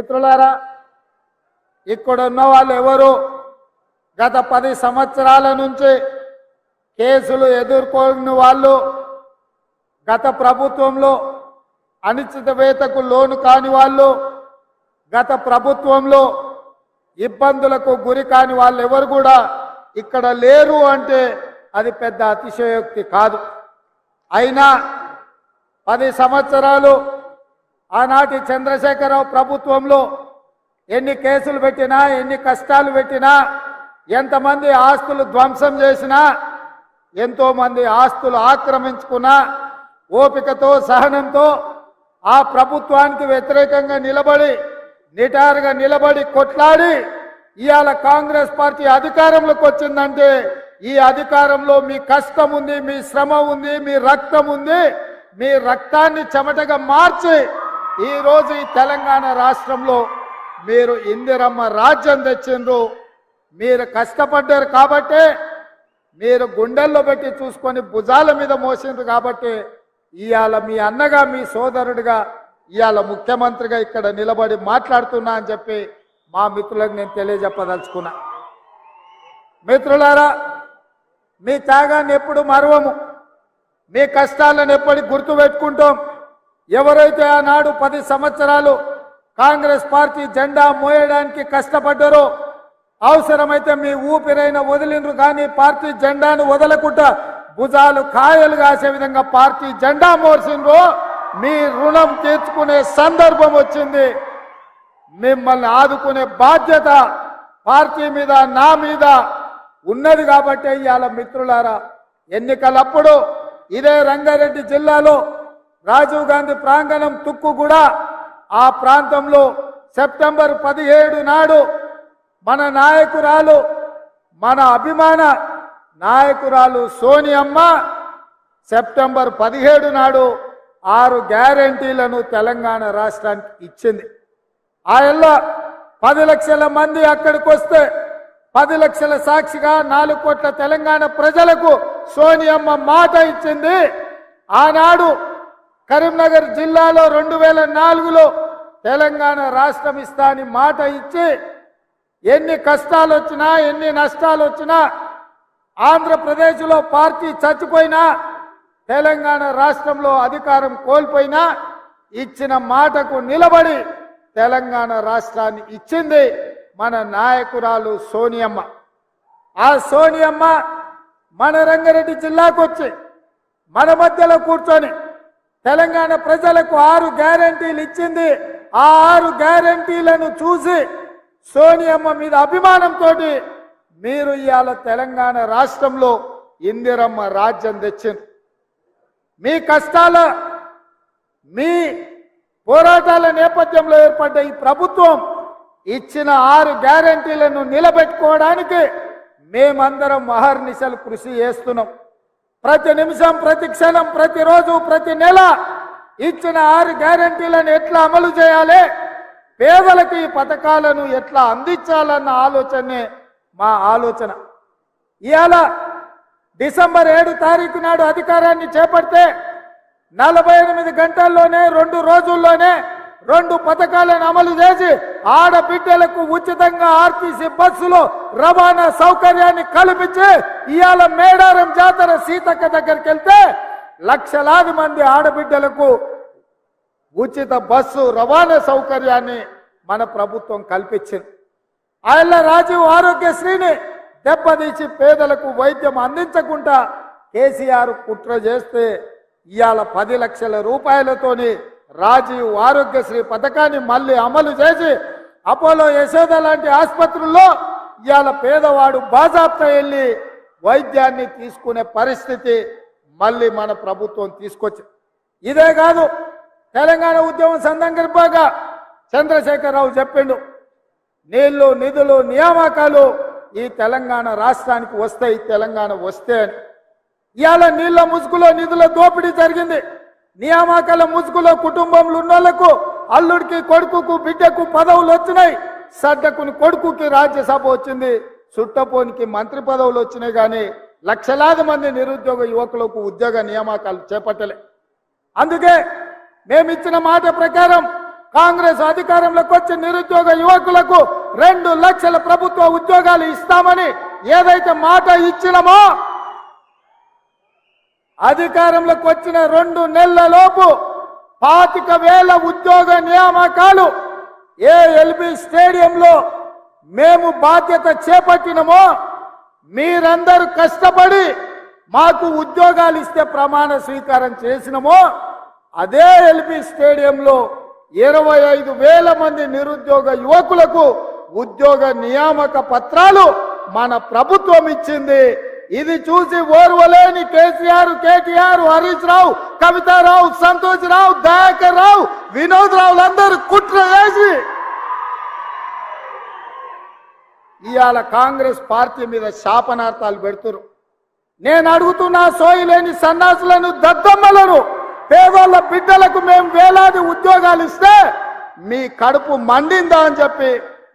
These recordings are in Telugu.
మిత్రులారా, ఇక్కడ ఉన్న వాళ్ళు ఎవరు గత 10 సంవత్సరాల నుంచి కేసులు ఎదుర్కొన్న వాళ్ళు, గత ప్రభుత్వంలో అనిశ్చితవేతకు లోను కాని వాళ్ళు, గత ప్రభుత్వంలో ఇబ్బందులకు గురి కాని వాళ్ళు ఎవరు కూడా ఇక్కడ లేరు అంటే అది పెద్ద అతిశయోక్తి కాదు. అయినా 10 సంవత్సరాలు ఆనాటి చంద్రశేఖరరావు ప్రభుత్వంలో ఎన్ని కేసులు పెట్టినా, ఎన్ని కష్టాలు పెట్టినా, ఎంతమంది ఆస్తులు ధ్వంసం చేసినా, ఎంతోమంది ఆస్తులు ఆక్రమించుకున్నా, ఓపికతో సహనంతో ఆ ప్రభుత్వానికి వ్యతిరేకంగా నిలబడి, నిటారుగా నిలబడి కొట్లాడి ఇవాళ కాంగ్రెస్ పార్టీ అధికారంలోకి వచ్చిందంటే ఈ అధికారంలో మీ కష్టం ఉంది, మీ శ్రమ ఉంది, మీ రక్తం ఉంది. మీ రక్తాన్ని చెమటగా మార్చి ఈరోజు ఈ తెలంగాణ రాష్ట్రంలో మీరు ఇందిరమ్మ రాజ్యం తెచ్చిండ్రు. మీరు కష్టపడ్డారు కాబట్టే, మీరు గుండెల్లో పెట్టి చూసుకొని భుజాల మీద మోసిండ్రు కాబట్టి ఇవాళ మీ అన్నగా, మీ సోదరుడిగా ఇవాళ ముఖ్యమంత్రిగా ఇక్కడ నిలబడి మాట్లాడుతున్నా అని చెప్పి మా మిత్రులకు నేను తెలియజెప్పదలుచుకున్నా. మిత్రులారా, మీ త్యాగాన్ని ఎప్పుడు మరవము, మీ కష్టాలను ఎప్పటికి గుర్తుపెట్టుకుంటాం. ఎవరైతే ఆనాడు 10 సంవత్సరాలు కాంగ్రెస్ పార్టీ జెండా మోయడానికి కష్టపడ్డారో, అవసరమైతే మీ ఊపిరైన వదిలిండ్రు కానీ పార్టీ జెండాను వదలకుండా భుజాలు కాయలు కాసే విధంగా పార్టీ జెండా మోసిండ్రు. మీ రుణం తీర్చుకునే సందర్భం వచ్చింది. మిమ్మల్ని ఆదుకునే బాధ్యత పార్టీ మీద, నా మీద ఉన్నది కాబట్టి ఇవాళ మిత్రులారా, ఎన్నికలప్పుడు ఇదే రంగారెడ్డి జిల్లాలో రాజీవ్ గాంధీ ప్రాంగణం తుక్కుగూడ, ఆ ప్రాంతంలో సెప్టెంబర్ 17 నాడు మన నాయకురాలు, మన అభిమాన నాయకురాలు సోనియమ్మ సెప్టెంబర్ 17 నాడు 6 గ్యారెంటీలను తెలంగాణ రాష్ట్రానికి ఇచ్చింది. ఆయల్లో 10 లక్షల మంది అక్కడికి వస్తే 10 లక్షల సాక్షిగా 4 కోట్ల తెలంగాణ ప్రజలకు సోనియమ్మ మాట ఇచ్చింది. ఆనాడు కరీంనగర్ జిల్లాలో 2004లో తెలంగాణ రాష్ట్రం ఇస్తా అని మాట ఇచ్చి ఎన్ని కష్టాలు వచ్చినా, ఎన్ని నష్టాలు వచ్చినా, ఆంధ్రప్రదేశ్లో పార్టీ చచ్చిపోయినా, తెలంగాణ రాష్ట్రంలో అధికారం కోల్పోయినా ఇచ్చిన మాటకు నిలబడి తెలంగాణ రాష్ట్రాన్ని ఇచ్చింది మన నాయకురాలు సోనియమ్మ. ఆ సోనియమ్మ మన రంగారెడ్డి జిల్లాకు వచ్చి మన మధ్యలో కూర్చొని తెలంగాణ ప్రజలకు 6 గ్యారెంటీలు ఇచ్చింది. ఆ 6 గ్యారెంటీలను చూసి సోనియమ్మ మీద అభిమానంతో మీరు ఇవాళ తెలంగాణ రాష్ట్రంలో ఇందిరమ్మ రాజ్యం తెచ్చింది. మీ కష్టాల, మీ పోరాటాల నేపథ్యంలో ఏర్పడ్డ ఈ ప్రభుత్వం ఇచ్చిన 6 గ్యారెంటీలను నిలబెట్టుకోవడానికి మేమందరం అహర్నిశలు కృషి చేస్తున్నాం. ప్రతి నిమిషం, ప్రతి క్షణం, ప్రతిరోజు, ప్రతి నెల ఇచ్చిన 6 గ్యారెంటీలను ఎట్లా అమలు చేయాలి, పేదలకు ఈ పథకాలను ఎట్లా అందించాలన్న ఆలోచనే మా ఆలోచన. ఇవాళ డిసెంబర్ 7 తారీఖు నాడు అధికారాన్ని చేపడితే 48 గంటల్లోనే, 2 రోజుల్లోనే 2 పథకాలను అమలు చేసి ఆడబిడ్డలకు ఉచితంగా ఆర్టీసీ బస్సులో రవాణా సౌకర్యాన్ని కల్పించి ఇవాళ మేడారం జాతర సీతక్క దగ్గరికి వెళ్తే లక్షలాది మంది ఆడబిడ్డలకు ఉచిత బస్సు రవాణా సౌకర్యాన్ని మన ప్రభుత్వం కల్పించింది. ఆయన రాజీవ్ ఆరోగ్యశ్రీని దెబ్బతీసి పేదలకు వైద్యం అందించకుండా కేసీఆర్ కుట్ర చేస్తే ఇవాళ 10 లక్షల రూపాయలతోని రాజీవ్ ఆరోగ్యశ్రీ పథకాన్ని మళ్ళీ అమలు చేసి అపోలో, యశోద లాంటి ఆసుపత్రుల్లో ఇవాళ పేదవాడు బాజాప్తా వెళ్ళి వైద్యాన్ని తీసుకునే పరిస్థితి మళ్ళీ మన ప్రభుత్వం తీసుకొచ్చింది. ఇదే కాదు, తెలంగాణ ఉద్యమం సందర్భంగా చంద్రశేఖరరావు చెప్పిండు, నీళ్లు, నిధులు, నియామకాలు ఈ తెలంగాణ రాష్ట్రానికి వస్తాయి, తెలంగాణ వస్తే అని. ఇవాళ నీళ్ల ముసుగులో నిధుల దోపిడీ జరిగింది. నియామకాల ముసుగులో కుటుంబంలో ఉన్న వాళ్లకు, అల్లుడికి, కొడుకుకు, బిడ్డకు పదవులు వచ్చినాయి. సడ్డకుని కొడుకుకి రాజ్యసభ వచ్చింది, చుట్టపోనికి మంత్రి పదవులు వచ్చినాయి. కానీ లక్షలాది మంది నిరుద్యోగ యువకులకు ఉద్యోగ నియామకాలు చేపట్టలే. అందుకే మేమిచ్చిన మాట ప్రకారం కాంగ్రెస్ అధికారంలోకి వచ్చి నిరుద్యోగ యువకులకు 2 లక్షల ప్రభుత్వ ఉద్యోగాలు ఇస్తామని ఏదైతే మాట ఇచ్చినామో అధికారంలోకి వచ్చిన 2 నెలలలోపు 25,000 ఉద్యోగ నియామకాలు ఎల్బీ స్టేడియంలో మేము బాధ్యత చేపట్టినమో మీరందరూ కష్టపడి మాకు ఉద్యోగాలు ఇస్తే ప్రమాణ స్వీకారం చేసినమో అదే ఎల్బీ స్టేడియంలో 25,000 మంది నిరుద్యోగ యువకులకు ఉద్యోగ నియామక పత్రాలు మన ప్రభుత్వం ఇచ్చింది. ఇది చూసి ఓర్వలేని కేసీఆర్, కేటీఆర్, హరీష్ రావు, కవితారావు, సంతోష్ రావు, దయాకర్ రావు, వినోద్ రావులందరూ కుట్ర చేసి ఇవాళ కాంగ్రెస్ పార్టీ మీద శాపనార్థాలు పెడుతున్నారు. నేను అడుగుతున్నా, సోయిలేని సన్నాసులను, దద్దమ్మలను, పేదోళ్ళ బిడ్డలకు మేము వేలాది ఉద్యోగాలు ఇస్తే మీ కడుపు మండిందా అని చెప్పి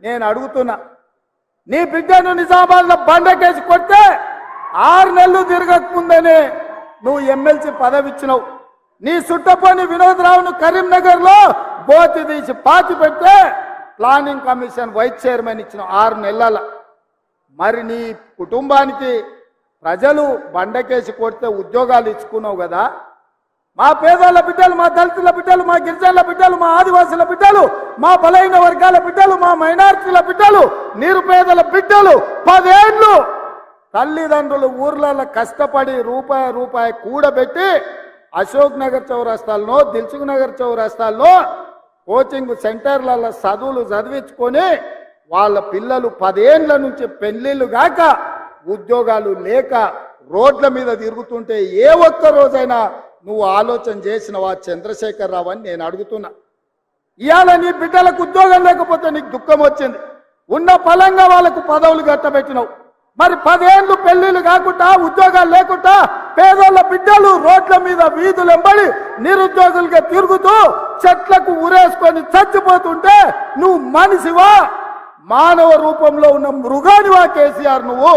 నేను అడుగుతున్నా. నీ బిడ్డను నిజామాబాద్లో బండకేసి కొడితే 6 నెలలు తిరగకముందనే నువ్వు ఎమ్మెల్సీ పదవి ఇచ్చినావు. నీ సుట్టపోని వినోద్ రావును కరీంనగర్లో బోతి తీసి పాతి పెడితే ప్లానింగ్ కమిషన్ వైస్ చైర్మన్ ఇచ్చిన 6 నెలల. మరి నీ కుటుంబానికి ప్రజలు బండకేసి కొడితే ఉద్యోగాలు ఇచ్చుకున్నావు కదా. మా పేదల బిడ్డలు, మా దళితుల బిడ్డలు, మా గిరిజనుల బిడ్డలు, మా ఆదివాసుల బిడ్డలు, మా బలైన వర్గాల బిడ్డలు, మా మైనారిటీల బిడ్డలు, నిరుపేదల బిడ్డలు 10 ఏళ్ళు తల్లిదండ్రులు ఊర్లలో కష్టపడి రూపాయి కూడబెట్టి అశోక్ నగర్ చౌరస్తాల్లో, దిల్సుఖ్ నగర్ చౌరస్తాల్లో కోచింగ్ సెంటర్లలో చదువులు చదివించుకొని వాళ్ళ పిల్లలు 10 ఏళ్ల నుంచి పెళ్లిళ్ళు గాక ఉద్యోగాలు లేక రోడ్ల మీద తిరుగుతుంటే ఏ ఒక్క రోజైనా నువ్వు ఆలోచన చేసినవా చంద్రశేఖర్ రావు అని నేను అడుగుతున్నా. ఇవాళ నీ బిడ్డలకు ఉద్యోగం లేకపోతే నీకు దుఃఖం వచ్చింది. ఉన్న ఫలంగా వాళ్ళకు పదవులు కట్టబెట్టినావు. మరి 10 ఏళ్ళు పెళ్లిళ్ళు కాకుండా ఉద్యోగాలు లేకుండా పేదోళ్ళ బిడ్డలు రోడ్ల మీద వీధులెంబడి నిరుద్యోగులుగా తిరుగుతూ చెట్లకు ఉరేసుకొని చచ్చిపోతుంటే నువ్వు మనిషివా, మానవ రూపంలో ఉన్న మృగానివా కేసీఆర్? నువ్వు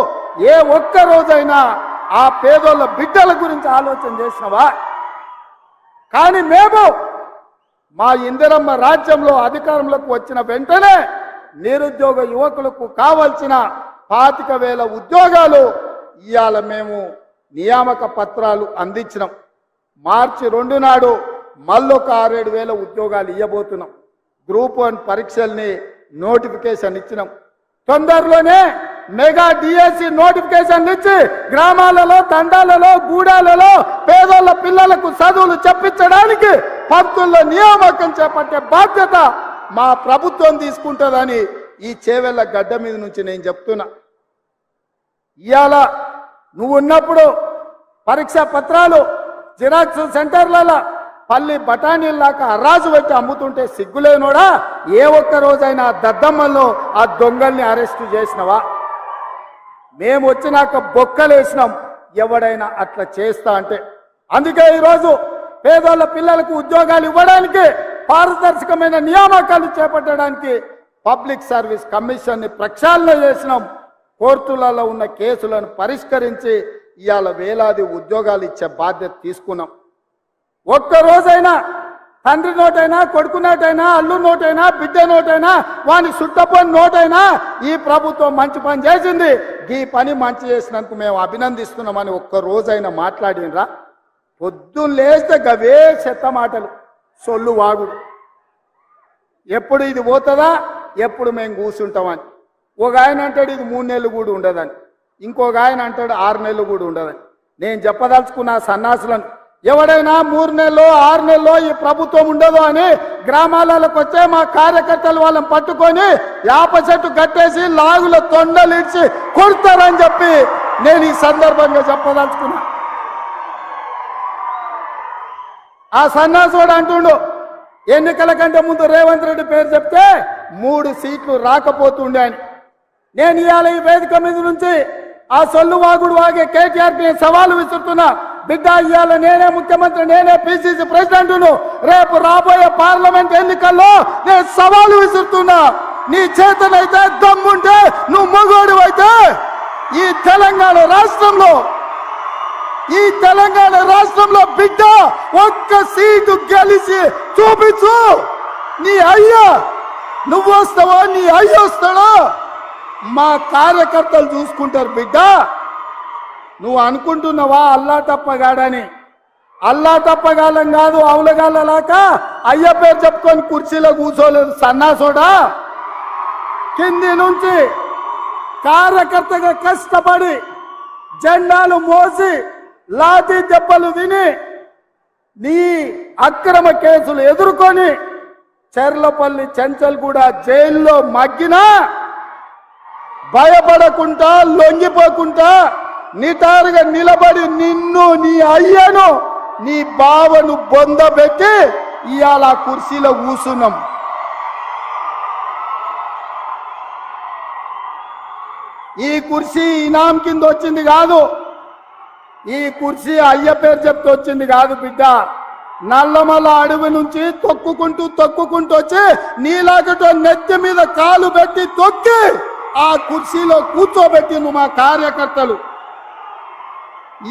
ఏ ఒక్క రోజైనా ఆ పేదోళ్ళ బిడ్డల గురించి ఆలోచన చేసినవా? కానీ మేము మా ఇందిరమ్మ రాజ్యంలో అధికారంలోకి వచ్చిన వెంటనే నిరుద్యోగ యువకులకు కావాల్సిన 25,000 ఉద్యోగాలు ఇవాళ మేము నియామక పత్రాలు అందించినాం. మార్చి 2 నాడు మళ్ళొక 6-7 ఉద్యోగాలు ఇవ్వబోతున్నాం. గ్రూప్ 1 పరీక్షల్ని నోటిఫికేషన్ ఇచ్చినాం. తొందరలోనే మెగా డిఎస్సి నోటిఫికేషన్ ఇచ్చి గ్రామాలలో, తండాలలో, గూడాలలో పేదోళ్ళ పిల్లలకు చదువులు చెప్పించడానికి పంతుల్లో నియామకం చేపట్టే బాధ్యత మా ప్రభుత్వం తీసుకుంటుందని ఈ చేవెళ్ళ గడ్డ మీద నుంచి నేను చెప్తున్నా. ఇవాళ నువ్వు ఉన్నప్పుడు పరీక్షా పత్రాలు జిరాక్స్ సెంటర్లలో పల్లి బఠానీల్లాక అర్రాజు పెట్టి అమ్ముతుంటే సిగ్గులేనోడా? ఏ ఒక్క రోజైనా దద్దమ్మల్లో ఆ దొంగల్ని అరెస్టు చేసినవా? మేము వచ్చినాక బొక్కలేసినాం ఎవడైనా అట్లా చేస్తా అంటే. అందుకే ఈరోజు పేదోళ్ళ పిల్లలకు ఉద్యోగాలు ఇవ్వడానికి, పారదర్శకమైన నియామకాలు చేపట్టడానికి పబ్లిక్ సర్వీస్ కమిషన్ని ప్రక్షాళన చేసినాం. కోర్టులలో ఉన్న కేసులను పరిష్కరించి ఇవాళ వేలాది ఉద్యోగాలు ఇచ్చే బాధ్యత తీసుకున్నాం. ఒక్కరోజైనా తండ్రి నోటైనా, కొడుకు నోటైనా, అల్లు నోటైనా, బిడ్డ నోటైనా, వాని సుట్టపోని నోటైనా ఈ ప్రభుత్వం మంచి పని చేసింది, ఈ పని మంచి చేసినందుకు మేము అభినందిస్తున్నామని ఒక్క రోజైనా మాట్లాడినరా? పొద్దున్న లేస్తే గవే చెత్త మాటలు, సొల్లు వాగుడు. ఎప్పుడు ఇది పోతుందా, ఎప్పుడు మేము కూర్చుంటామని. ఒక ఆయన అంటాడు ఇది 3 నెలలు కూడా ఉండదని, ఇంకొక ఆయన అంటాడు 6 నెలలు కూడా ఉండదని. నేను చెప్పదలుచుకున్న సన్నాసులను, ఎవడైనా 3 నెలలో 6 నెలలో ఈ ప్రభుత్వం ఉండదు అని గ్రామాలకు వచ్చే మా కార్యకర్తలు వాళ్ళని పట్టుకొని యాప చెట్టు కట్టేసి లాగుల తొండలిడ్చి కొడతారని చెప్పి నేను ఈ సందర్భంగా చెప్పదలుచుకున్నా. ఆ సన్నాసుడు అంటుండు ఎన్నికల కంటే ముందు రేవంత్ రెడ్డి పేరు చెప్తే 3 సీట్లు రాకపోతుండే అని. నేను ఇవాళ ఈ వేదిక మీద నుంచి ఆ సొల్లు వాగుడు వాగే కేటీఆర్ కి సవాలు విసురుతున్నా. బిడ్డ, ఇవాళ నేనే ముఖ్యమంత్రి, నేనే పిసిసి ప్రెసిడెంట్ను. రేపు రాబోయే పార్లమెంట్ ఎన్నికల్లో నేను సవాలు విసురుతున్నా. నీ చేతనైతే దమ్ముంటే, నువ్వు మగోడు అయితే ఈ తెలంగాణ రాష్ట్రంలో బిడ్డ ఒక్క సీటు గెలిచి చూపించు. నీ అయ్యా నువ్వు వస్తావా, నీ అయ్య వస్తాడో మా కార్యకర్తలు చూసుకుంటారు బిడ్డ. నువ్వు అనుకుంటున్నావా అల్లా తప్పగాడని? అల్లా తప్పగాలం కాదు, అవులగాళ్ళలాక అయ్య పేరు చెప్పుకొని కుర్చీలో కూర్చోలేదు సన్నాసోడా. కింది నుంచి కార్యకర్తగా కష్టపడి జెండాలు మోసి లాఠీ దెబ్బలు విని నీ అక్రమ కేసులు ఎదుర్కొని చెర్లపల్లి చెంచల్గూడ జైల్లో మగ్గినా భయపడకుండా లొంగిపోకుండా నిటారుగా నిలబడి నిన్ను, నీ అయ్యను, నీ బావను బొందబెట్టి ఇవాళ కుర్చీలో కూర్చున్నాం. ఈ కుర్చీ ఇనాం కింద వచ్చింది కాదు, ఈ కుర్చీ అయ్య పేరు చెప్తే వచ్చింది కాదు బిడ్డ. నల్లమల్ల అడవి నుంచి తొక్కుకుంటూ వచ్చి నీలాగటో నెత్తి మీద కాలు పెట్టి తొక్కి ఆ కుర్చీలో కూర్చోబెట్టిండు మా కార్యకర్తలు.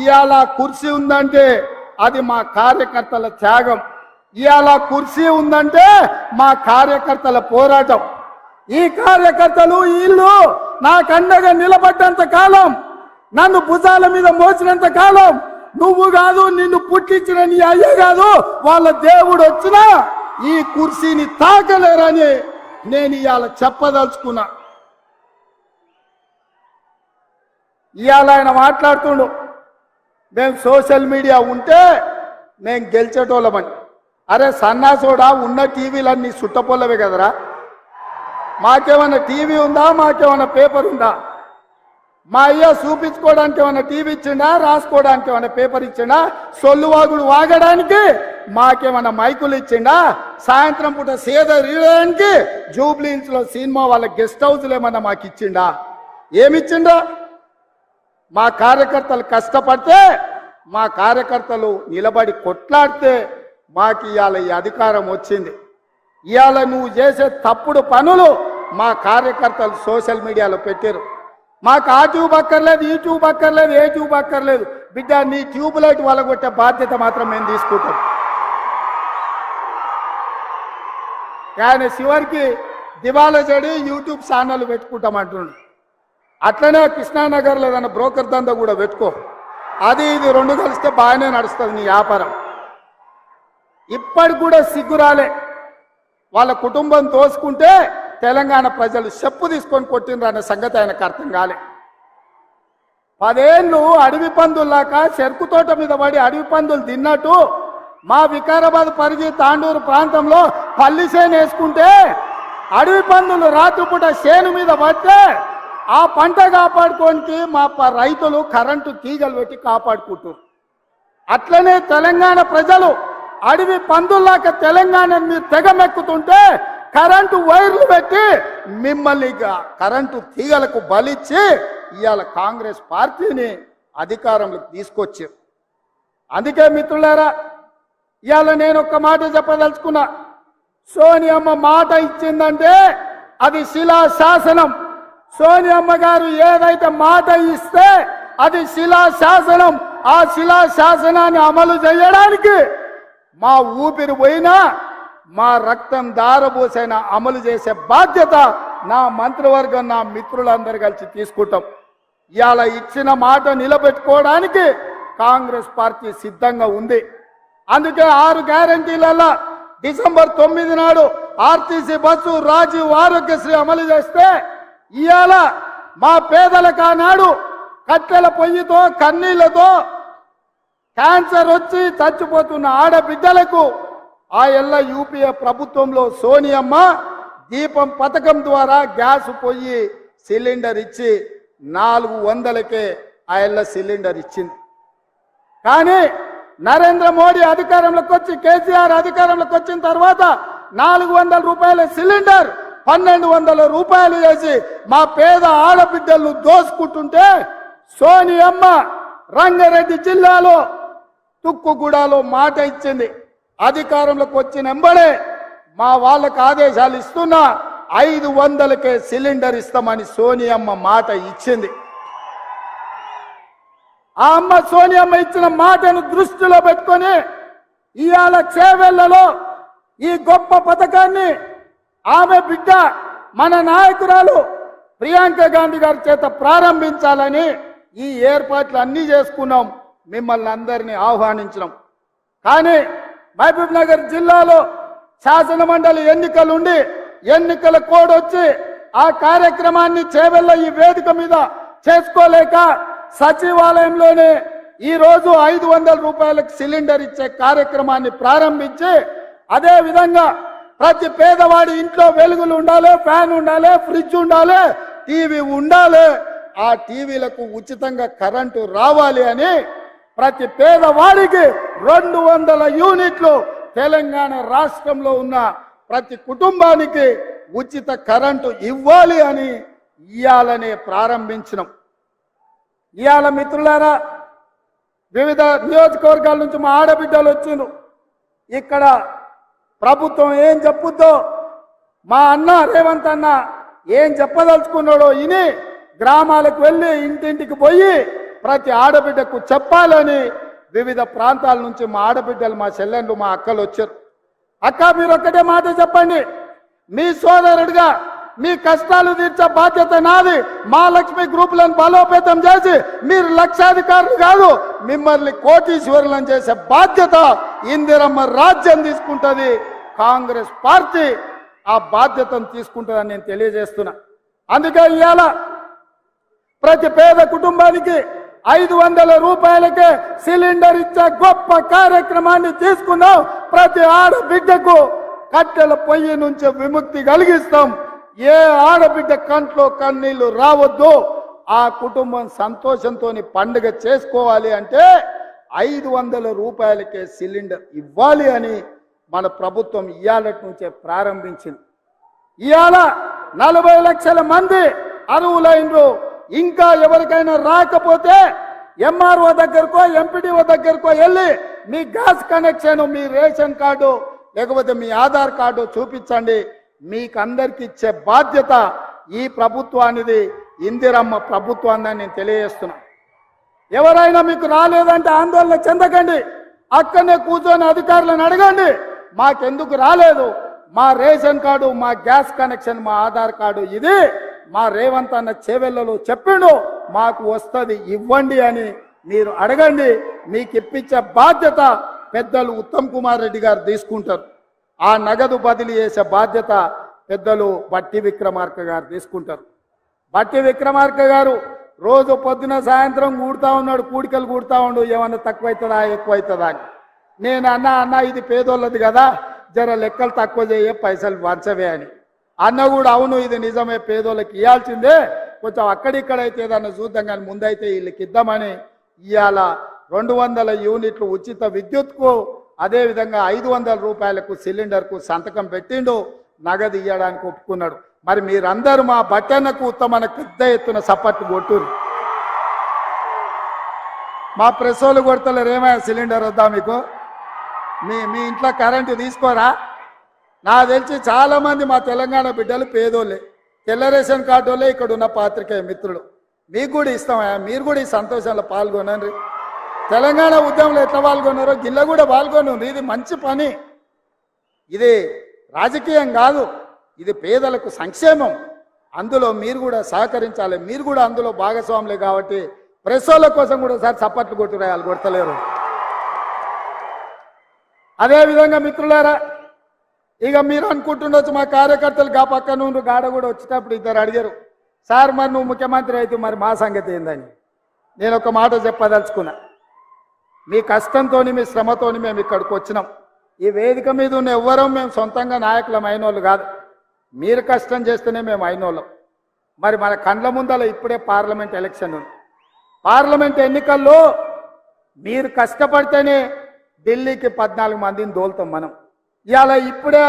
ఇవాళ కుర్చీ ఉందంటే అది మా కార్యకర్తల త్యాగం. ఇవాళ కుర్చీ ఉందంటే మా కార్యకర్తల పోరాటం. ఈ కార్యకర్తలు వీళ్ళు నాకండగా నిలబడ్డంత కాలం, నన్ను భుజాల మీద మోసినంత కాలం, నువ్వు కాదు, నిన్ను పుట్టించిన నీ అయ్య కాదు, వాళ్ళ దేవుడు వచ్చినా ఈ కుర్చీని తాకలేరని నేను ఇవాళ చెప్పదలుచుకున్నా. ఇవాళ ఆయన మాట్లాడుతుండు మేము సోషల్ మీడియా ఉంటే మేము గెలిచేటోళ్ళమని. అరే సన్నాసోడా, ఉన్న టీవీలన్నీ సుట్టపొల్లవే కదరా. మాకేమన్నా టీవీ ఉందా, మాకేమన్నా పేపర్ ఉందా? మా అయ్య చూపించుకోవడానికి ఏమన్నా టీవీ ఇచ్చిండా, రాసుకోవడానికి ఏమన్నా పేపర్ ఇచ్చిండా, సొల్లువాగుడు వాగడానికి మాకేమన్నా మైకులు ఇచ్చిండా, సాయంత్రం పూట సేద రీయడానికి జూబ్లీహిల్స్ లో సినిమా వాళ్ళ గెస్ట్ హౌస్లు ఏమన్నా మాకు ఇచ్చిండా? ఏమిచ్చిండా? మా కార్యకర్తలు కష్టపడితే, మా కార్యకర్తలు నిలబడి కొట్లాడితే మాకు ఇవాళ ఈ అధికారం వచ్చింది. ఇవాళ నువ్వు చేసే తప్పుడు పనులు మా కార్యకర్తలు సోషల్ మీడియాలో పెట్టారు. మాకు ఆ ట్యూబ్ అక్కర్లేదు, ఈ ట్యూబ్ అక్కర్లేదు, ఏ ట్యూబ్ అక్కర్లేదు బిడ్డ. నీ ట్యూబ్ లైట్ వాళ్ళగొట్టే బాధ్యత మాత్రం మేము తీసుకుంటాం. కానీ చివరికి దివాలా చెడి యూట్యూబ్ ఛానల్ పెట్టుకుంటామంటుండు. అట్లనే కృష్ణానగర్లో ఏదైనా బ్రోకర్ దందా కూడా పెట్టుకో. అది ఇది రెండు కలిస్తే బాగానే నడుస్తుంది నీ వ్యాపారం. ఇప్పటికి కూడా సిగ్గురాలే. వాళ్ళ కుటుంబం తోసుకుంటే తెలంగాణ ప్రజలు చెప్పు తీసుకొని కొట్టిండ్రు అనే సంగతి ఆయనకు అర్థం కాలే. 10 ఏళ్ళు అడవి పందుల్లాక చెరుకు తోట మీద పడి అడవి పందులు తిన్నట్టు మా వికారాబాద్ పరిగి తాండూరు ప్రాంతంలో పల్లి చేను వేసుకుంటే అడవి పందులు రాత్రిపూట చేను మీద పడితే ఆ పంట కాపాడుకోనికి మా రైతులు కరెంటు తీగలు పెట్టి కాపాడుకుంటారు. అట్లనే తెలంగాణ ప్రజలు అడవి పందుల్లాక తెలంగాణ మీరు తెగమెక్కుతుంటే కరెంటు వైర్లు పెట్టి మిమ్మల్ని కరెంటు తీగలకు బలిచ్చి ఇవాళ కాంగ్రెస్ పార్టీని అధికారంలోకి తీసుకొచ్చారు. అందుకే మిత్రులారా, ఇవాళ నేను ఒక్క మాట చెప్పదలుచుకున్నా. సోనియమ్మ మాట ఇచ్చిందంటే అది శిలా శాసనం. సోనియమ్మ గారు ఏదైతే మాట ఇస్తే అది శిలా శాసనం. ఆ శిలా శాసనాన్ని అమలు చేయడానికి మా ఊపిరి పోయినా మా రక్తం దారబోసైనా అమలు చేసే బాధ్యత నా మంత్రివర్గం, నా మిత్రులందరూ కలిసి తీసుకుంటాం. ఇవాళ ఇచ్చిన మాట నిలబెట్టుకోవడానికి కాంగ్రెస్ పార్టీ సిద్ధంగా ఉంది. అందుకే 6 గ్యారంటీలలో డిసెంబర్ 9 నాడు ఆర్టీసీ బస్సు, రాజీవ్ ఆరోగ్యశ్రీ అమలు చేస్తే ఇవాళ మా పేదలకు ఆనాడు కట్టెల పొయ్యితో కన్నీళ్లతో క్యాన్సర్ వచ్చి చచ్చిపోతున్న ఆడబిడ్డలకు ఆ ఎల్ల యూపీఏ ప్రభుత్వంలో సోనియమ్మ దీపం పథకం ద్వారా గ్యాస్ పొయ్యి సిలిండర్ ఇచ్చి 400కే ఆ ఎల్ల సిలిండర్ ఇచ్చింది. కానీ నరేంద్ర మోడీ అధికారంలోకి వచ్చి, కేసీఆర్ అధికారంలోకి వచ్చిన తర్వాత 400 రూపాయల సిలిండర్ 1200 రూపాయలు చేసి మా పేద ఆడబిడ్డలను దోసుకుంటుంటే సోనియమ్మ రంగారెడ్డి జిల్లాలో తుక్కుగూడలో మాట ఇచ్చింది. అధికారంలోకి వచ్చిన వెంబడే మా వాళ్ళకు ఆదేశాలు ఇస్తున్నా 500కే సిలిండర్ ఇస్తామని సోనియమ్మ మాట ఇచ్చింది. ఆ అమ్మ సోనియమ్మ ఇచ్చిన మాటను దృష్టిలో పెట్టుకొని ఇవాళ చేవెళ్లలో ఈ గొప్ప పథకాన్ని ఆమె బిడ్డ మన నాయకురాలు ప్రియాంక గాంధీ గారి చేత ప్రారంభించాలని ఈ ఏర్పాట్లు అన్నీ చేసుకున్నాం, మిమ్మల్ని అందరినీ ఆహ్వానించినాం. కానీ మహబూబ్ నగర్ జిల్లాలో శాసన మండలి ఎన్నికలుండి ఎన్నికల కోడ్ వచ్చి ఆ కార్యక్రమాన్ని చేవెళ్ళ ఈ వేదిక మీద చేసుకోలేక సచివాలయంలోనే ఈ రోజు 500 రూపాయలకు సిలిండర్ ఇచ్చే కార్యక్రమాన్ని ప్రారంభించి, అదే విధంగా ప్రతి పేదవాడి ఇంట్లో వెలుగులు ఉండాలి, ఫ్యాన్ ఉండాలి, ఫ్రిడ్జ్ ఉండాలి, టీవీ ఉండాలి, ఆ టీవీలకు ఉచితంగా కరెంటు రావాలి అని ప్రతి పేదవాడికి 200 యూనిట్లు తెలంగాణ రాష్ట్రంలో ఉన్న ప్రతి కుటుంబానికి ఉచిత కరెంటు ఇవ్వాలి అని ఇయాలనే ప్రారంభించినాం. ఇయాల మిత్రులారా, వివిధ నియోజకవర్గాల నుంచి మా ఆడబిడ్డలు వచ్చిండ్రు. ఇక్కడ ప్రభుత్వం ఏం చెప్పుద్దో, మా అన్న రేవంత్ అన్న ఏం చెప్పదలుచుకున్నాడో ఇని గ్రామాలకు వెళ్ళి ఇంటింటికి పోయి ప్రతి ఆడబిడ్డకు చెప్పాలని వివిధ ప్రాంతాల నుంచి మా ఆడబిడ్డలు, మా చెల్లెళ్ళు, మా అక్కలు వచ్చారు. అక్క, మీరు ఒక్కటే మాట చెప్పండి, మీ సోదరుడిగా మీ కష్టాలు తీర్చే బాధ్యత నాది. మా లక్ష్మి గ్రూపులను బలోపేతం చేసి మీరు లక్షాధికారులు కాదు, మిమ్మల్ని కోటీశ్వరులను చేసే బాధ్యత ఇందిరమ్మ రాజ్యం తీసుకుంటుంది, కాంగ్రెస్ పార్టీ ఆ బాధ్యతను తీసుకుంటుందని నేను తెలియజేస్తున్నా. అందుకే ఇవాళ ప్రతి పేద కుటుంబానికి 500 రూపాయలకే సిలిండర్ ఇచ్చే గొప్ప కార్యక్రమాన్ని తీసుకున్నాం. ప్రతి ఆడబిడ్డకు కట్టెల పొయ్యి నుంచి విముక్తి కలిగిస్తాం. ఏ ఆడబిడ్డ కంట్లో కన్నీళ్లు రావద్దు, ఆ కుటుంబం సంతోషంతో పండుగ చేసుకోవాలి అంటే 500 రూపాయలకే సిలిండర్ ఇవ్వాలి అని మన ప్రభుత్వం ఇయాలటి నుంచే ప్రారంభించింది. ఇవాళ 40 లక్షల మంది అర్హులైనరు. ఇంకా ఎవరికైనా రాకపోతే ఎంఆర్ఓ దగ్గరకో ఎంపీడీఓ దగ్గరకో వెళ్ళి మీ గ్యాస్ కనెక్షన్, మీ రేషన్ కార్డు లేకపోతే మీ ఆధార్ కార్డు చూపించండి. మీకు అందరికి ఇచ్చే బాధ్యత ఈ ప్రభుత్వానిది, ఇందిరమ్మ ప్రభుత్వాన్ని నేను తెలియజేస్తున్నా. ఎవరైనా మీకు రాలేదంటే ఆందోళన చెందకండి, అక్కడనే కూర్చొని అధికారులను అడగండి, మాకెందుకు రాలేదు, మా రేషన్ కార్డు, మా గ్యాస్ కనెక్షన్, మా ఆధార్ కార్డు ఇది మా రేవంత్ అన్న చేవెళ్ళలో చెప్పిండు, మాకు వస్తుంది ఇవ్వండి అని మీరు అడగండి. మీకు ఇప్పించే బాధ్యత పెద్దలు ఉత్తమ్ కుమార్ రెడ్డి గారు తీసుకుంటారు. ఆ నగదు బదిలీ చేసే బాధ్యత పెద్దలు బట్టి విక్రమార్క గారు తీసుకుంటారు. బట్టి విక్రమార్క గారు రోజు పొద్దున సాయంత్రం కూడుతూ ఉన్నాడు, కూడికలు కూడుతూ ఉండు, ఏమన్నా తక్కువవుతుందా ఎక్కువవుతుందా అని. నేను అన్న ఇది పేదోళ్ళది కదా, జర లెక్కలు తక్కువ చేయే, పైసలు వంచవే అని. అన్న కూడా అవును ఇది నిజమే, పేదోళ్ళకి ఇవ్వాల్సిందే, కొంచెం అక్కడిక్కడైతే ఏదన్నా చూద్దాం కానీ ముందైతే వీళ్ళకి ఇద్దామని ఇవాళ 200 యూనిట్లు ఉచిత విద్యుత్కు, అదేవిధంగా 500 రూపాయలకు సిలిండర్కు సంతకం పెట్టిండు, నగదు ఇవ్వడానికి ఒప్పుకున్నాడు. మరి మీరందరూ మా బట్టన్నకు ఉత్తమన పెద్ద ఎత్తున సపోర్ట్ కొట్టురు. మా ప్రెస్ వాళ్ళు కొడతలేరు, ఏమైనా సిలిండర్ వద్దా మీకు, మీ ఇంట్లో కరెంటు తీసుకోరా? నాకు తెలిసి చాలా మంది మా తెలంగాణ బిడ్డలు పేదోళ్ళే, తెల్ల రేషన్ కార్డు వాళ్ళే ఇక్కడ ఉన్న పాత్రికేయ మిత్రులు. మీకు కూడా ఇస్తామా, మీరు కూడా ఈ సంతోషంలో పాల్గొనండి. తెలంగాణ ఉద్యమంలో ఎట్లా పాల్గొన్నారో గిల్ల కూడా పాల్గొనండి. ఇది మంచి పని, ఇది రాజకీయం కాదు, ఇది పేదలకు సంక్షేమం. అందులో మీరు కూడా సహకరించాలి, మీరు కూడా అందులో భాగస్వాములే. కాబట్టి ప్రెస్ వాళ్ళ కోసం కూడా సార్ చప్పట్లు కొట్టురాయాలి, కొడతలేరు. అదేవిధంగా మిత్రులారా, ఇక మీరు అనుకుంటుండొచ్చు మా కార్యకర్తలు గా పక్క నుండి గాడ కూడా వచ్చేటప్పుడు ఇద్దరు అడిగారు, సార్ మరి నువ్వు ముఖ్యమంత్రి అయితే మరి మా సంగతి ఏందని. నేను ఒక మాట చెప్పదలుచుకున్నా, మీ కష్టంతో మీ శ్రమతో మేము ఇక్కడికి వచ్చినాం. ఈ వేదిక మీద ఉన్న ఎవ్వరం మేము సొంతంగా నాయకులం అయినోళ్ళు కాదు, మీరు కష్టం చేస్తేనే మేము అయినోళ్ళం. మరి మన కండ్ల ముందల ఇప్పుడే పార్లమెంట్ ఎలక్షన్ ఉంది. పార్లమెంట్ ఎన్నికల్లో మీరు కష్టపడితేనే ఢిల్లీకి 14 మందిని దోలుతాం మనం. ఇవాళ ఇప్పుడే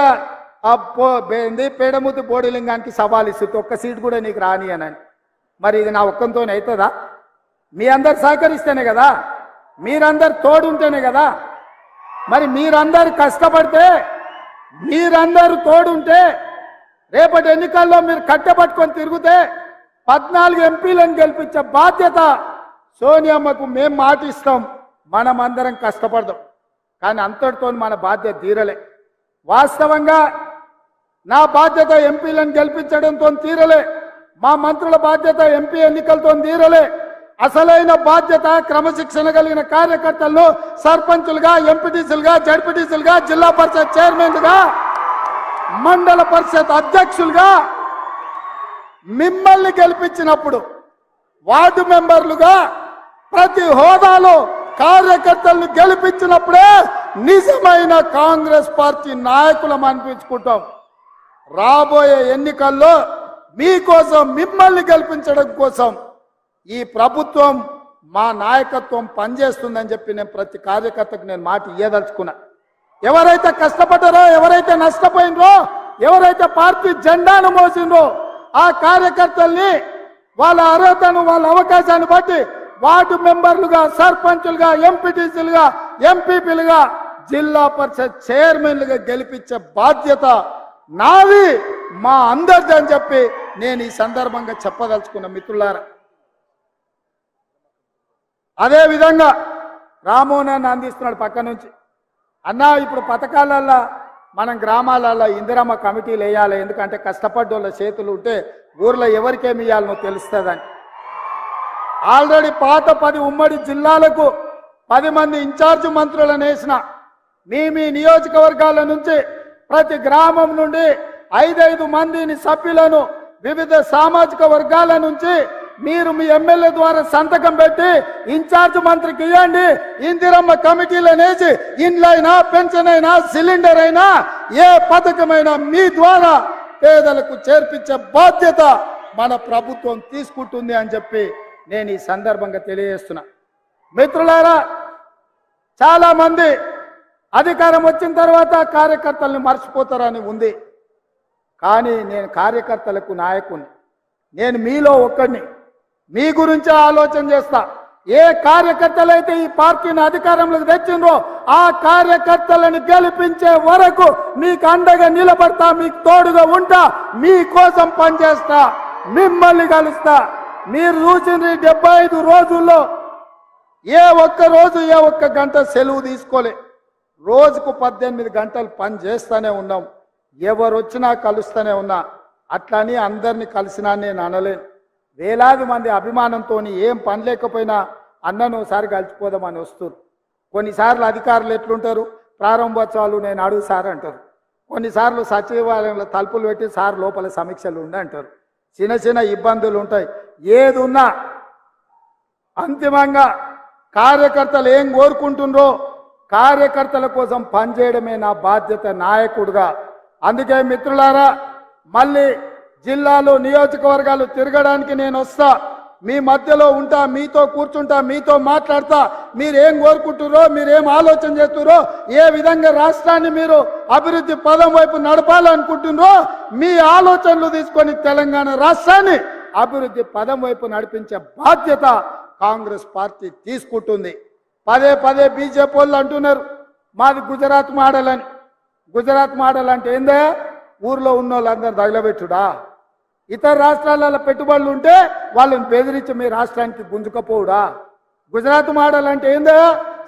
పేడముద్దు బోడిలింగానికి సవాల్ ఇస్తుంది, ఒక్క సీట్ కూడా నీకు రాని అని. మరి ఇది నా ఒక్కంతో అవుతుందా? మీ అందరు సహకరిస్తేనే కదా, మీరందరు తోడుంటేనే కదా. మరి మీరందరు కష్టపడితే, మీరందరూ తోడుంటే, రేపటి ఎన్నికల్లో మీరు కట్టబట్టుకొని తిరిగితే 14 ఎంపీలను గెలిపించే బాధ్యత సోనియమ్మకు మేము మాటిస్తాం. మనమందరం కష్టపడదాం, కానీ అంతటితో మన బాధ్యత తీరలే. వాస్తవంగా నా బాధ్యత ఎంపీలను గెలిపించడంతో తీరలే, మా మంత్రుల బాధ్యత ఎంపీ ఎన్నికలతో తీరలే. అసలైన బాధ్యత క్రమశిక్షణ కలిగిన కార్యకర్తలను సర్పంచులుగా, ఎంపీటీసీలుగా, జడ్పీటీసీలుగా, జిల్లా పరిషత్ చైర్మన్లుగా, మండల పరిషత్ అధ్యక్షులుగా మిమ్మల్ని గెలిపించినప్పుడు వార్డు మెంబర్లుగా ప్రతి హోదాలో కార్యకర్తలను గెలిపించినప్పుడే నిజమైన కాంగ్రెస్ పార్టీ నాయకులం అనిపించుకుంటాం. రాబోయే ఎన్నికల్లో మీకోసం, మిమ్మల్ని గెలిపించడం కోసం ఈ ప్రభుత్వం, మా నాయకత్వం పనిచేస్తుందని చెప్పి నేను ప్రతి కార్యకర్తకు నేను మాట ఇయ్యదలుచుకున్నా. ఎవరైతే కష్టపడ్డారో, ఎవరైతే నష్టపోయినరో, ఎవరైతే పార్టీ జెండాను మోసిండ్రో ఆ కార్యకర్తల్ని వాళ్ళ అర్హతను, వాళ్ళ అవకాశాన్ని బట్టి వార్డు మెంబర్లుగా, సర్పంచులుగా, ఎంపీటీసీలుగా, ఎంపీపీలుగా, జిల్లా పరిషత్ చైర్మన్లుగా గెలిపించే బాధ్యత నాది, మా అందరిది అని చెప్పి నేను ఈ సందర్భంగా చెప్పదలుచుకున్న మిత్రులారా. అదే విధంగా రామోహన్ అందిస్తున్నాడు పక్క నుంచి, అన్నా ఇప్పుడు పథకాలల్లో మనం గ్రామాలలో ఇందిరమ్మ కమిటీలు వేయాలి, ఎందుకంటే కష్టపడ్డోళ్ళ చేతులు ఉంటే ఊర్లో ఎవరికేమి ఇవ్వాలనో తెలుస్తుందని. ఆల్రెడీ పాత 10 ఉమ్మడి జిల్లాలకు 10 మంది ఇన్ఛార్జ్ మంత్రులను వేసిన. మీ నియోజకవర్గాల నుంచి ప్రతి గ్రామం నుండి 5 మందిని సభ్యులను వివిధ సామాజిక వర్గాల నుంచి మీరు మీ ఎమ్మెల్యే ద్వారా సంతకం పెట్టి ఇన్ఛార్జ్ మంత్రికి ఇవ్వండి. ఇందిరమ్మ కమిటీలను వేసి ఇండ్లైనా, పెన్షన్ అయినా, సిలిండర్ అయినా, ఏ పథకమైనా మీ ద్వారా పేదలకు చేర్పించే బాధ్యత మన ప్రభుత్వం తీసుకుంటుంది అని చెప్పి నేను ఈ సందర్భంగా తెలియజేస్తున్నా. మిత్రులారా, చాలా మంది అధికారం వచ్చిన తర్వాత కార్యకర్తల్ని మర్చిపోతారని ఉంది. కానీ నేను కార్యకర్తలకు నాయకుని, నేను మీలో ఒక్కడిని. మీ గురించి ఆలోచన చేస్తా. ఏ కార్యకర్తలైతే ఈ పార్టీని అధికారంలోకి తెచ్చిండ్రో ఆ కార్యకర్తలను గెలిపించే వరకు మీకు అండగా నిలబడతా, మీకు తోడుగా ఉంటా, మీకోసం పనిచేస్తా, మిమ్మల్ని కలుస్తా. మీరు చూసింది 75 రోజుల్లో ఏ ఒక్క రోజు, ఏ ఒక్క గంట సెలవు తీసుకోలే. రోజుకు 18 గంటలు పని చేస్తూనే ఉన్నాం. ఎవరు వచ్చినా కలుస్తూనే ఉన్నా. అట్లని అందరినీ కలిసినా నేను అనలేను. వేలాది మంది అభిమానంతో ఏం పని లేకపోయినా అన్నను ఒకసారి కలిసిపోదామని వస్తారు. కొన్నిసార్లు అధికారులు ఎట్లుంటారు, ప్రారంభోత్సవాలు నేను అడుగు సార్ అంటారు. కొన్నిసార్లు సచివాలయంలో తలుపులు పెట్టి సార్ లోపల సమీక్షలు ఉండి అంటారు. చిన్న చిన్న ఇబ్బందులు ఉంటాయి. ఏది ఉన్నా అంతిమంగా కార్యకర్తలు ఏం కోరుకుంటుండ్రో కార్యకర్తల కోసం పనిచేయడమే నా బాధ్యత నాయకుడిగా. అందుకే మిత్రులారా, మళ్ళీ జిల్లాలో నియోజకవర్గాలు తిరగడానికి నేను వస్తా, మీ మధ్యలో ఉంటా, మీతో కూర్చుంటా, మీతో మాట్లాడతా. మీరేం కోరుకుంటుర్రో, మీరేం ఆలోచన చేస్తుర్రో, ఏ విధంగా రాష్ట్రాన్ని మీరు అభివృద్ధి పదం వైపు నడపాలనుకుంటున్నారో మీ ఆలోచనలు తీసుకొని తెలంగాణ రాష్ట్రాన్ని అభివృద్ధి పదం వైపు నడిపించే బాధ్యత కాంగ్రెస్ పార్టీ తీసుకుంటుంది. పదే పదే బీజేపీ వాళ్ళు అంటున్నారు మాది గుజరాత్ మోడల్ అని. గుజరాత్ మోడల్ అంటే ఏందే? ఊర్లో ఉన్న వాళ్ళందరూ తగలబెట్టుడా? ఇతర రాష్ట్రాలలో పెట్టుబడులు ఉంటే వాళ్ళని బెదిరించి మీ రాష్ట్రానికి గుంజుకపోవుడా? గుజరాత్ మోడల్ అంటే ఏందో?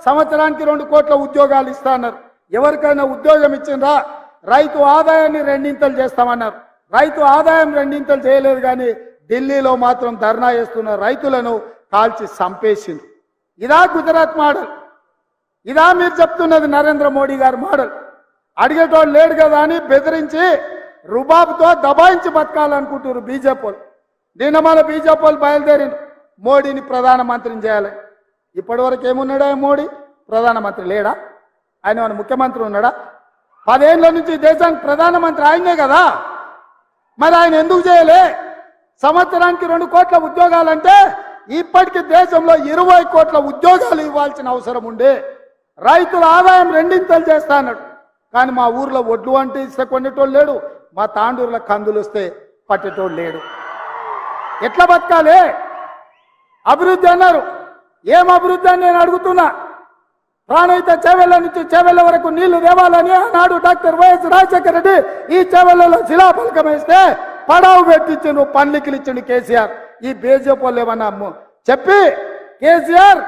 సంవత్సరానికి 2 కోట్ల ఉద్యోగాలు ఇస్తా అన్నారు. ఎవరికైనా ఉద్యోగం ఇచ్చిండ్రా? రైతు ఆదాయాన్ని 2 చేస్తామన్నారు. రైతు ఆదాయం 2 చేయలేదు, కానీ ఢిల్లీలో మాత్రం ధర్నా చేస్తున్న రైతులను కాల్చి చంపేసింది. ఇదా గుజరాత్ మోడల్? ఇదా మీరు చెప్తున్నది నరేంద్ర మోడీ గారి మోడల్? అడిగేటోడు లేడు కదా అని బెదిరించి రుబాబుతో దబాయించి బతకాలనుకుంటున్నారు బీజేపీ. నిన్న మన బీజేపీ బయలుదేరి మోడీని ప్రధానమంత్రిని చేయాలి. ఇప్పటి వరకు ఏమున్నాడా మోడీ? ప్రధానమంత్రి లేడా? ఆయన మన ముఖ్యమంత్రి ఉన్నాడా? 10 ఏళ్ల నుంచి దేశానికి ప్రధానమంత్రి ఆయనే కదా. మరి ఆయన ఎందుకు చేయలే? సంవత్సరానికి 2 కోట్ల ఉద్యోగాలంటే ఇప్పటికీ దేశంలో 20 కోట్ల ఉద్యోగాలు ఇవ్వాల్సిన అవసరం ఉండే. రైతుల ఆదాయం 2 చేస్తా అన్నాడు. కానీ మా ఊర్లో ఒడ్లు అంటే ఇస్తే కొనేటోళ్ళు లేడు, మా తాండూరులో కందులు వస్తే పట్టేటోళ్ళు లేడు. ఎట్లా బతకాలి? అభివృద్ధి అన్నారు. ఏం అభివృద్ధి అని నేను అడుగుతున్నా. ప్రాణహిత చేవెళ్ళ నుంచి చేవెళ్ళ వరకు నీళ్లు దేవాలని ఆనాడు డాక్టర్ వైఎస్ రాజశేఖర రెడ్డి ఈ చేవెళ్ళలో శిలాఫలకం వేస్తే పడావు పెట్టించిండు, పండ్లికిలు ఇచ్చిండు కేసీఆర్. ఈ బీజేపీ వాళ్ళు ఏమన్నా చెప్పి కేసీఆర్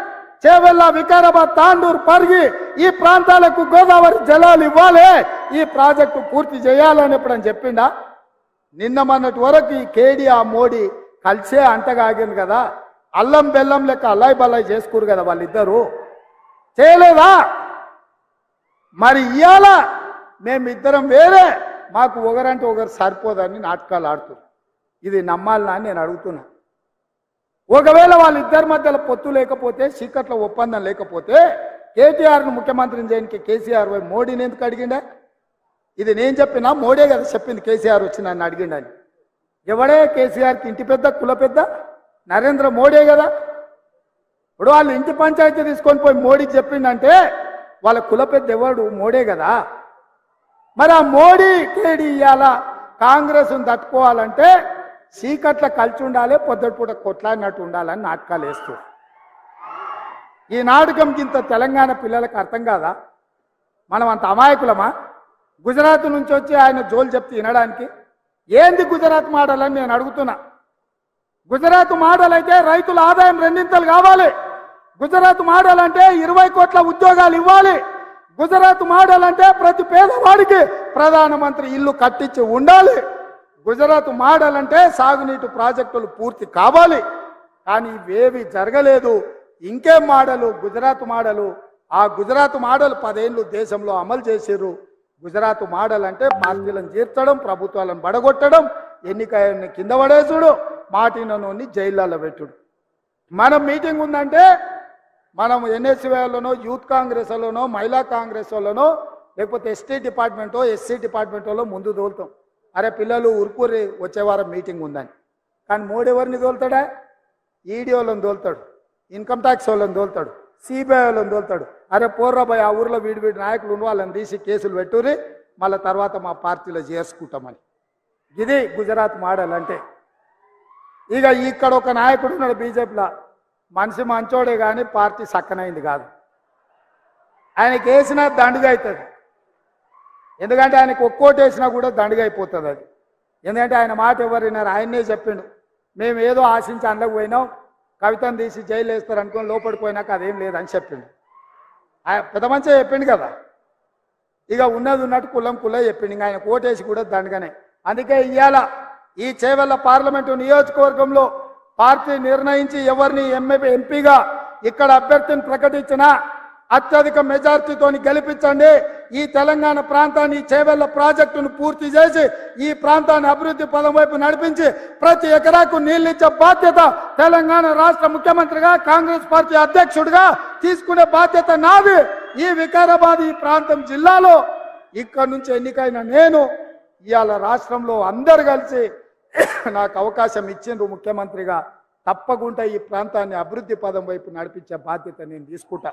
చేవెళ్ళ, వికారాబాద్, తాండూరు, పరిగి ఈ ప్రాంతాలకు గోదావరి జలాలు ఇవ్వాలి, ఈ ప్రాజెక్టు పూర్తి చేయాలని ఎప్పుడని చెప్పిండా? నిన్న మొన్నటి వరకు ఈ కేడి ఆ మోడీ కలిసే అంటగాగింది కదా, అల్లం బెల్లం లెక్క అల్లాయి బల్లాయి చేసుకురు కదా వాళ్ళిద్దరూ, చేయలేదా? మరి ఇవాళ మేమిద్దరం వేరే, మాకు ఒకరంటే ఒకరు సరిపోదని నాటకాలు ఆడుతున్నారు. ఇది నమ్మాలనా అని నేను అడుగుతున్నా. ఒకవేళ వాళ్ళిద్దరి మధ్యలో పొత్తు లేకపోతే, చీకట్ల ఒప్పందం లేకపోతే కేటీఆర్ను ముఖ్యమంత్రిని చేయడానికి కేసీఆర్ మోడీని ఎందుకు అడిగిండా? ఇది నేను చెప్పినా? మోడీ కదా చెప్పింది కేసీఆర్ వచ్చి నన్ను అడిగిండని. ఎవడే కేసీఆర్కి ఇంటి పెద్ద, కుల పెద్ద? నరేంద్ర మోడీ కదా. ఇప్పుడు వాళ్ళు ఇంటి పంచాయతీ తీసుకొని పోయి మోడీకి చెప్పిండంటే వాళ్ళ కుల పెద్ద ఎవడు? మోడీ కదా. మరి ఆ మోడీ కేడీ ఇవాళ కాంగ్రెస్ను తట్టుకోవాలంటే చీకట్ల కలిసి ఉండాలి, పొద్దుపూట కొట్లాడినట్టు ఉండాలని నాటకాలు వేస్తూ, ఈ నాటకం ఇంత తెలంగాణ పిల్లలకు అర్థం కాదా? మనం అంత అమాయకులమా? గుజరాత్ నుంచి వచ్చి ఆయన జోలు చెప్తే వినడానికి ఏంది గుజరాత్ మోడల్ అని నేను అడుగుతున్నా. గుజరాత్ మోడల్ అయితే రైతుల ఆదాయం రెండింతలు కావాలి. గుజరాత్ మోడల్ అంటే 20 కోట్ల ఉద్యోగాలు ఇవ్వాలి. గుజరాత్ మోడల్ అంటే ప్రతి పేదవాడికి ప్రధానమంత్రి ఇల్లు కట్టించి ఉండాలి. గుజరాత్ మోడల్ అంటే సాగునీటి ప్రాజెక్టులు పూర్తి కావాలి. కానీ ఇవేవి జరగలేదు. ఇంకేం మోడలు? గుజరాత్ మోడలు. ఆ గుజరాత్ మోడల్ 10 ఏళ్ళు దేశంలో అమలు చేసిర్రు. గుజరాత్ మోడల్ అంటే పార్టీలను చేర్చడం, ప్రభుత్వాలను బడగొట్టడం, ఎన్నికని కింద పడేసుడు, మాటినోని జైళ్ళలో పెట్టుడు. మనం మీటింగ్ ఉందంటే మనం ఎన్ఎస్యూలోనో, యూత్ కాంగ్రెస్ లోనో, మహిళా కాంగ్రెస్ లోనో, లేకపోతే ఎస్టీ డిపార్ట్మెంటో, ఎస్సీ డిపార్ట్మెంటో ముందు తోలుతాం. అరే పిల్లలు ఉరుకూరి వచ్చే వారం మీటింగ్ ఉందని. కానీ మోడీ ఎవరిని తోలుతాడా? ఈడీ వాళ్ళని తోలుతాడు, ఇన్కమ్ ట్యాక్స్ వాళ్ళని తోలుతాడు, సిబిఐ వాళ్ళని తోలుతాడు. అరే పోర్రాబాయ్, ఆ ఊర్లో వీడి నాయకులు ఉన్న వాళ్ళని తీసి కేసులు పెట్టుర్రి, మళ్ళీ తర్వాత మా పార్టీలో చేసుకుంటామని. ఇది గుజరాత్ మోడల్ అంటే. ఇక ఇక్కడ ఒక నాయకుడు ఉన్నాడు బీజేపీలో, మనిషి మంచోడే కానీ పార్టీ సక్కనైంది కాదు. ఆయనకి వేసినా దండుగా అవుతుంది. ఎందుకంటే ఆయనకు ఒక్కోటి వేసినా కూడా దండుగా అయిపోతుంది అది. ఎందుకంటే ఆయన మాట ఎవరు విన్నారు? ఆయన్నే చెప్పిండు, మేము ఏదో ఆశించి అందులోకి పోయినాం, కవితను తీసి జైలు వేస్తారు అనుకుని లోపడిపోయినాక అదేం లేదని చెప్పిండు. పెద్ద మంచిగా చెప్పిండు కదా. ఇక ఉన్నది ఉన్నట్టు కులం చెప్పిండు. ఇంక ఆయన కోటేసి కూడా దండగానే. అందుకే ఇవాళ ఈ చేవెళ్ళ పార్లమెంటు నియోజకవర్గంలో పార్టీ నిర్ణయించి ఎవరిని ఎంపీగా ఇక్కడ అభ్యర్థిని ప్రకటించినా అత్యధిక మెజార్టీతోని గెలిపించండి. ఈ తెలంగాణ ప్రాంతాన్ని, చేవెళ్ళ ప్రాజెక్టును పూర్తి చేసి ఈ ప్రాంతాన్ని అభివృద్ధి పదం వైపు నడిపించి ప్రతి ఎకరాకు నీళ్ళిచ్చే బాధ్యత తెలంగాణ రాష్ట్ర ముఖ్యమంత్రిగా, కాంగ్రెస్ పార్టీ అధ్యక్షుడిగా తీసుకునే బాధ్యత నాది. ఈ వికారాబాద్ ఈ ప్రాంతం జిల్లాలో ఇక్కడ నుంచి ఎన్నికైన నేను ఇవాళ రాష్ట్రంలో అందరు కలిసి నాకు అవకాశం ఇచ్చిండ్రు ముఖ్యమంత్రిగా. తప్పకుండా ఈ ప్రాంతాన్ని అభివృద్ధి పదం వైపు నడిపించే బాధ్యత నేను తీసుకుంటా.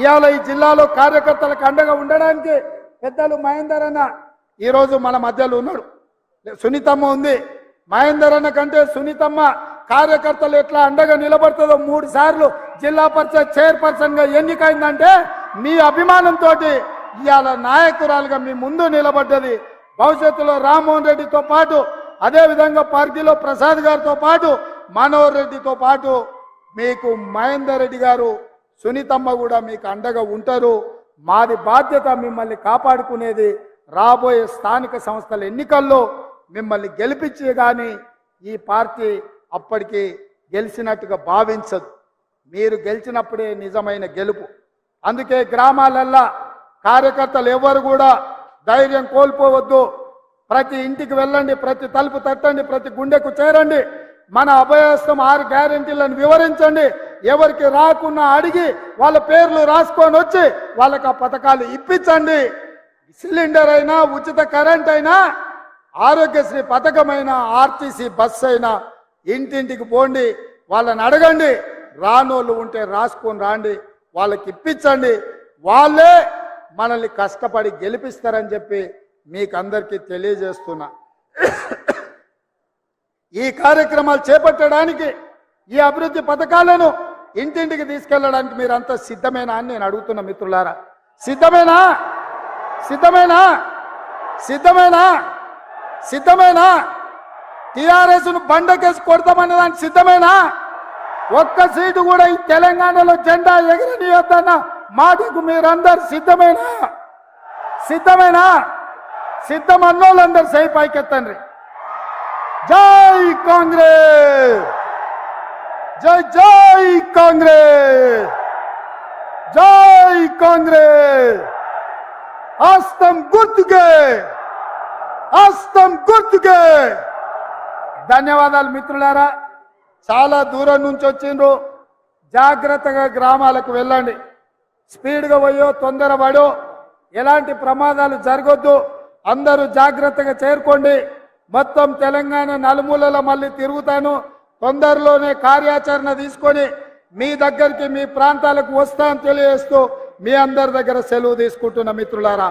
ఇవాళ ఈ జిల్లాలో కార్యకర్తలకు అండగా ఉండడానికి పెద్దలు మహేందర్ అన్న ఈరోజు మన మధ్యలో ఉన్నాడు. సునీతమ్మ ఉంది. మహేందర్ అన్న కంటే సునీతమ్మ కార్యకర్తలు ఎట్లా అండగా నిలబడుతుందో 3 సార్లు జిల్లా పరిషత్ చైర్పర్సన్గా ఎన్నికైందంటే మీ అభిమానంతో ఇవాళ నాయకురాలుగా మీ ముందు నిలబడ్డది. భవిష్యత్తులో రామ్మోహన్ రెడ్డితో పాటు, అదేవిధంగా పార్టీలో ప్రసాద్ గారితో పాటు, మనోహర్ రెడ్డితో పాటు మీకు మహేందర్ రెడ్డి గారు, సునీతమ్మ కూడా మీకు అండగా ఉంటారు. మాది బాధ్యత మిమ్మల్ని కాపాడుకునేది. రాబోయే స్థానిక సంస్థల ఎన్నికల్లో మిమ్మల్ని గెలిపించే కానీ ఈ పార్టీ అప్పటికి గెలిచినట్టుగా భావించదు. మీరు గెలిచినప్పుడే నిజమైన గెలుపు. అందుకే గ్రామాలల్లో కార్యకర్తలు ఎవరు కూడా ధైర్యం కోల్పోవద్దు. ప్రతి ఇంటికి వెళ్ళండి, ప్రతి తలుపు తట్టండి, ప్రతి గుండెకు చేరండి. మన అభయహస్తం 6 గ్యారెంటీలను వివరించండి. ఎవరికి రాకున్నా అడిగి వాళ్ళ పేర్లు రాసుకొని వచ్చి వాళ్ళకి ఆ పథకాలు ఇప్పించండి. సిలిండర్ అయినా, ఉచిత కరెంట్ అయినా, ఆరోగ్యశ్రీ పథకమైన, ఆర్టీసీ బస్సు అయినా ఇంటింటికి పోండి, వాళ్ళని అడగండి. రానోళ్ళు ఉంటే రాసుకొని రాండి, వాళ్ళకి ఇప్పించండి. వాళ్ళే మనల్ని కష్టపడి గెలిపిస్తారని చెప్పి మీకు అందరికీ తెలియజేస్తున్నా. ఈ కార్యక్రమాలు చేపట్టడానికి, ఈ అభివృద్ధి పథకాలను ఇంటింటికి తీసుకెళ్లడానికి మీరంతా సిద్ధమేనా అని నేను అడుగుతున్నా మిత్రులారా. సిద్ధమేనా? సిద్ధమేనా? సిద్ధమేనా? సిద్ధమేనా? టీఆర్ఎస్ను బండకేసి కొడతామనే దానికి సిద్ధమేనా? ఒక్క సీటు కూడా ఈ తెలంగాణలో జెండా ఎగరనీయొద్దన్న మాటకు మీరందరు సిద్ధమేనా? సిద్ధమేనా? సిద్ధం అన్నోళ్ళందరూ సై పైకెత్తండి. జై కాంగ్రెస్, జై జై కాంగ్రెస్, జై కాంగ్రెస్. హస్తం గుర్తుకే, హస్తం గుర్తుకే. ధన్యవాదాలు మిత్రులారా. చాలా దూరం నుంచి వచ్చిండ్రు. జాగ్రత్తగా గ్రామాలకు వెళ్ళండి. స్పీడ్గా పోయో తొందరపడో ఎలాంటి ప్రమాదాలు జరగొద్దు. అందరూ జాగ్రత్తగా చేరుకోండి. మొత్తం తెలంగాణ నలుమూలల మళ్ళీ తిరుగుతాను. తొందరలోనే కార్యాచరణ తీసుకొని మీ దగ్గరికి మీ ప్రాంతాలకు వస్తా అని తెలియజేస్తూ మీ అందరి దగ్గర సెలవు తీసుకుంటున్న మిత్రులారా.